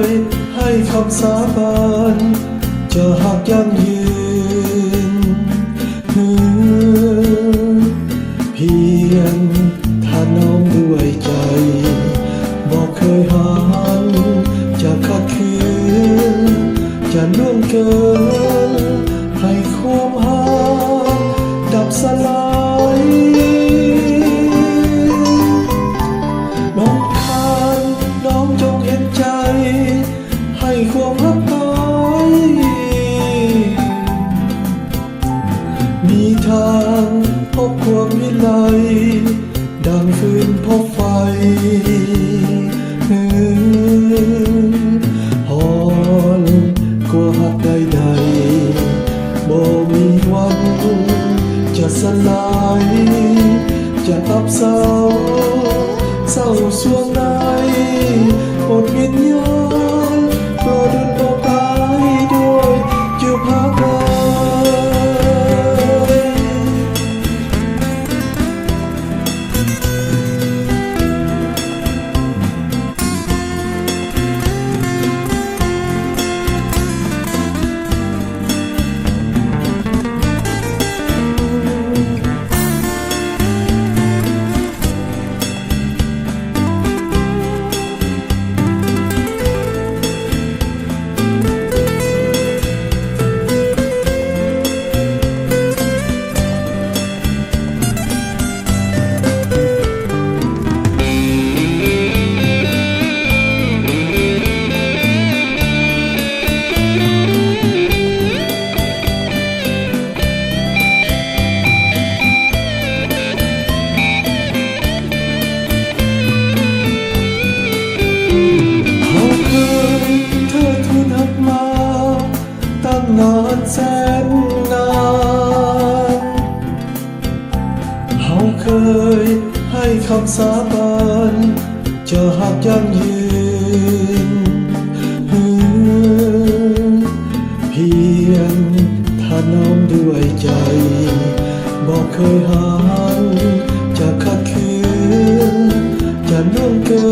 ยให้คำสาบานจะหักยั่งยืนเพียงถ้าน้องด้วยใจบอกเคยหันจะขัดขืนจะล่วงเกินให้ความหักดับสลายน้องคานน้องจงเห็นใจให้ความรักตายมีทางพบความวิไลดังฟืนพบไฟหอนกลัวหักใดๆบ่มีวันจะสลายจะอับเศร้าสวงในหมดวิญญาณโปรดดลบอกตายด้วยอยู่ภาคใดนานแสนนานเขาเคยให้คำสาบานจะหักยั่งยืนเพียงถ้าน้องด้วยใจบอกเคยหันจะขัดขืนจะล่วงเกิ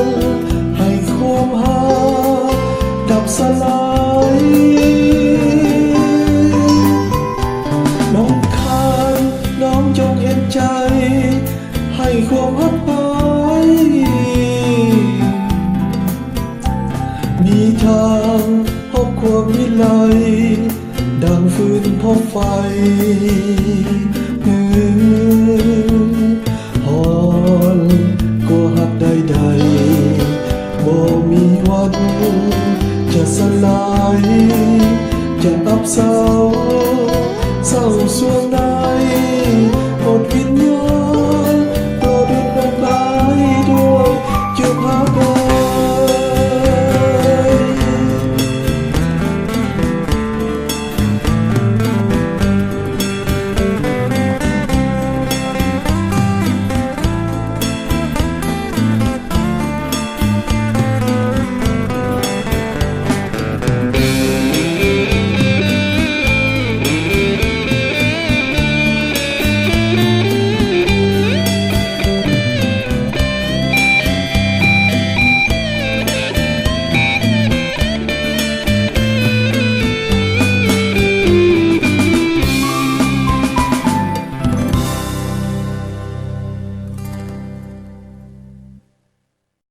นให้ความหักดับสลายน้องจงเห็นใจให้ความรักไปมีทางพบความวิไลดังฟืนพบไฟหอนกลัวหักใดๆบ่มีวันจะสลายจะอับเศร้าสวงใน